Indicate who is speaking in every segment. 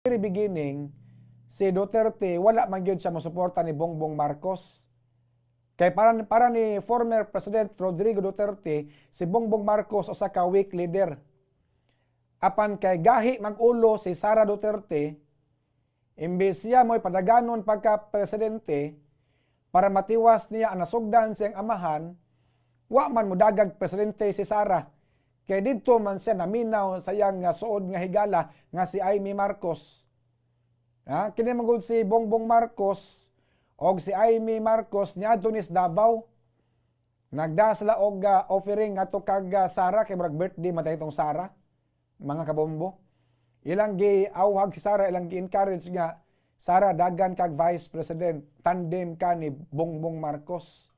Speaker 1: very beginning, si Duterte, wala man yun siya mosuporta ni Bongbong Marcos. Kay para ni former President Rodrigo Duterte, si Bongbong Marcos usa ka weak leader. Apan kay gahi mag-ulo si Sara Duterte, imbes siya mo'y padaganon pagka-presidente, para matiwas niya ang nasugdan siyang amahan, wa man mudagag presidente si Sara. Kay dito man siya naminaw sa iyang suod nga higala nga si Amy Marcos. Kini magud si Bongbong Marcos og si Amy Marcos niadto ni Davao. Nagdasla og offering ngadto kag Sara kay murag birthday matay itong Sara. Mga kabombo. Ilang gi-awhag si Sara, ilang gi-encourage nga Sara dagan kag Vice President, tandem ka ni Bongbong Marcos.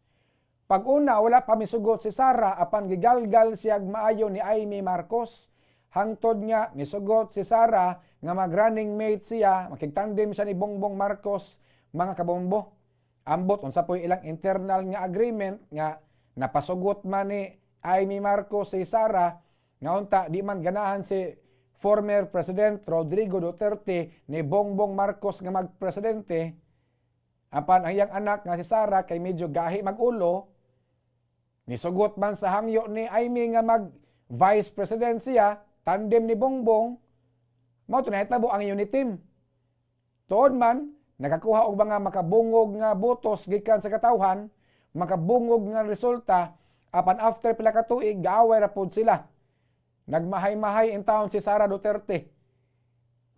Speaker 1: Pag una wala pa misugot si Sara apan gigalgal siyag maayo ni Amy Marcos. Hangtod nga misugot si Sara nga mag-running mate siya, makigtandem siya ni Bongbong Marcos, mga kabombo. Ambot unsa po'y ilang internal nga agreement nga napasugot man ni Amy Marcos si Sara nga unta di man ganahan si former President Rodrigo Duterte ni Bongbong Marcos nga magpresidente. Apan ang iyang anak nga si Sara kay medyo gahi mag-ulo, nisugot man sa hangyo ni Amy nga mag-vice president siya, tandem ni Bongbong, mao to nahitabo ang unit team. Tuod man, nakakuha og mga makabungog nga botos gikan sa katawhan, makabungog nga resulta, apan after pila ka tuig, gaaway ra pod sila. Nagmahay-mahay in town si Sara Duterte.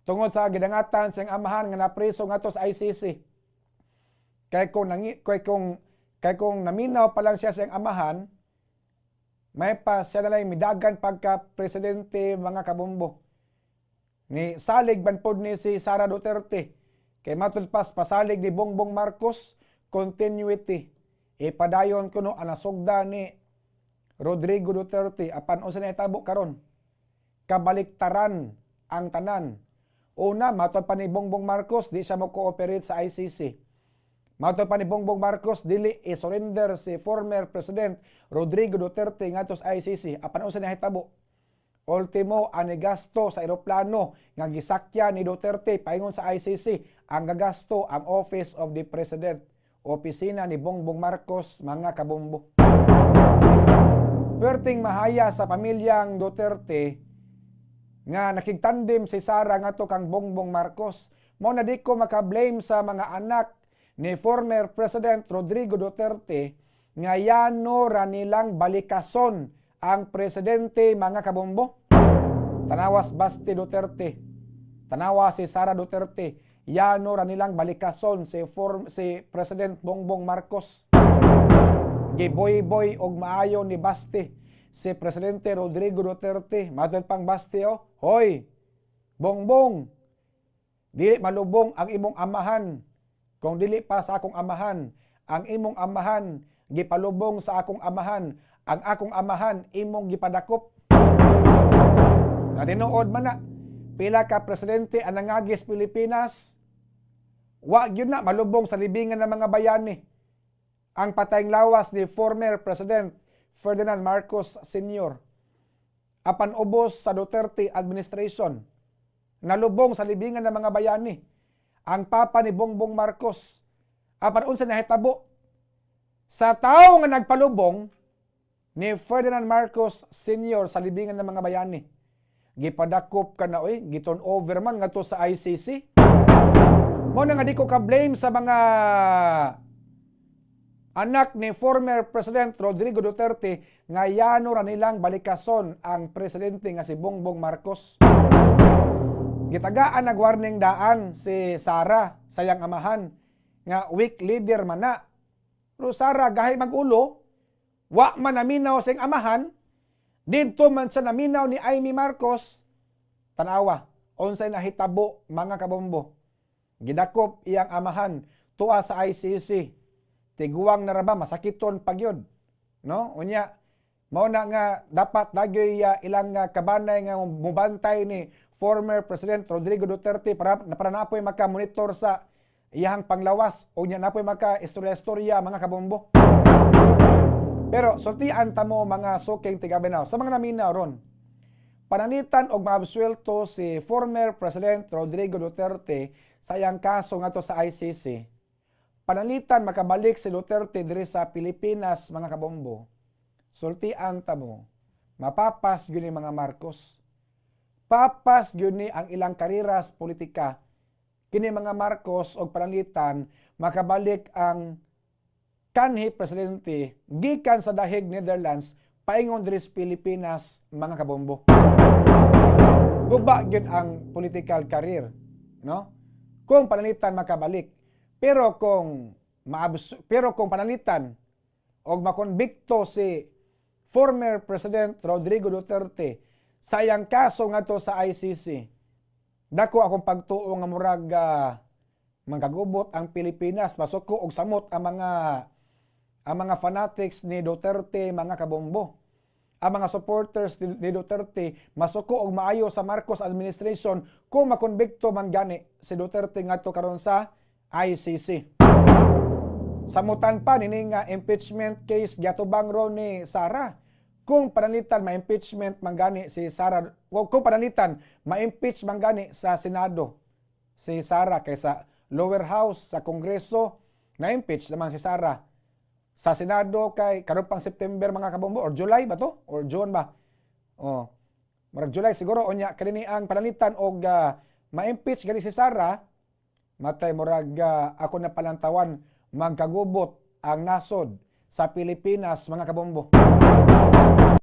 Speaker 1: Tungod sa gidangatan siyang amahan nga napriso ngadto sa ICC. Kay kung naminaw pa lang siya siyang amahan, may pa siya na lang midagan pagka-presidente, mga kabombo. Ni salig ban pod ni si Sara Duterte. Kay matud pas pasalig ni Bongbong Marcos, continuity. Ipadayon kuno ang nasugda ni Rodrigo Duterte apan unsa na hitabo karon? Kabaliktaran ang tanan. Una, matod pa ni Bongbong Marcos di siya mo-cooperate sa ICC. Matod pa ni Bongbong Marcos dili i-surrender si former President Rodrigo Duterte ngadto sa ICC. Apan unsa na hitabo? Ultimo, ang gasto sa eroplano nga gisakya ni Duterte paingon sa ICC, ang gagasto ang Office of the President, opisina ni Bongbong Marcos, mga kabombo. Perting mahaya sa pamilyang Duterte nga nakigtandem si Sara ngadto kang Bongbong Marcos. Mao na di ko makablame sa mga anak ni former President Rodrigo Duterte nga yano ra nilang balikason ang presidente, mga kabombo. Tanawas Basti Duterte, tanawa si Sara Duterte, yano ra nilang balikason si President Bongbong Marcos. Giboy-boy og maayo ni Basti si Presidente Rodrigo Duterte. Matod pang Basti, hoy, Bongbong, dili malubong ang imong amahan. Kung dili pa sa akong amahan, ang imong amahan gipalubong sa akong amahan. Ang akong amahan imong gipadakop. Tinuod man na, pila ka presidente ang nangagis Pilipinas, wa gyud na malubong sa libingan ng mga bayani. Ang patayng lawas ni former President Ferdinand Marcos Sr. apan ubos sa Duterte administration, nalubong sa libingan ng mga bayani. Ang papa ni Bongbong Marcos, apan unsa nahitabo? Sa tao nga nagpalubong ni Ferdinand Marcos Sr. sa libingan ng mga bayani, gipadakop ka na, giturn over man ngadto sa ICC. Mo na nga di ko ka-blame sa mga anak ni former President Rodrigo Duterte nga yano ra nilang balikason ang presidente nga si Bongbong Marcos. Gitagaan nag-warning daan si Sara, sayang amahan, nga weak leader man na. Pero Sara, gahay mag-ulo, wa man naminaw sing amahan, dito man sa naminaw ni Amy Marcos, tanawa, unsay nahitabo, mga kabombo. Gidakop iyang amahan, tuwa sa ICC. Tiguang na raba, masakiton pagyod. No? Unya, mao na nga dapat dagyoy ilang kabanay nga mubantay ni former President Rodrigo Duterte para napoy maka-monitor sa iyang panglawas. Unya napoy maka-istorya-istorya, mga kabombo. Pero sultian ta mo, mga suking tigabenaw, sa mga naminaw ron, pananitan og maabsuelto si former President Rodrigo Duterte sa iyang kaso ngadto sa ICC. Pananitan makabalik si Duterte diri sa Pilipinas, mga kabombo. Sultian tamo, mapapas gyud ni mga Marcos. Papas gyud ni ang ilang kariras politika. Kini mga Marcos og pananitan makabalik ang kanhi presidente gikan sa dahig Netherlands paingon diri sa Pilipinas, mga kabombo. Guba gyud ang political career, no? Kung pananitan makabalik. Pero kung pananitan og makonbikto si former President Rodrigo Duterte sa iyang kaso ngadto sa ICC, dako akong pagtuo nga murag magagubot ang Pilipinas, masuko og samot ang mga fanatics ni Duterte, mga kabombo. Ang mga supporters ni Duterte masuko og maayo sa Marcos administration kung makonbikto man gani si Duterte ngadto karon sa ICC. Samutan pa nini nga impeachment case giatubang ro ni Sara. Kung pananitan ma-impeachment man gani si Sara, kung pananitan ma-impeach man gani sa Senado si Sara kaysa lower house sa Kongreso na-impeach naman si Sara. Sa Senado kay karon pang September, mga kabombo, or July ba to? Or June ba? Oh. Marag July siguro unya kanini ang pananitan og ma-impeach gani si Sara, matay murag ako na palantawan magkagubot ang nasod sa Pilipinas, mga kabombo.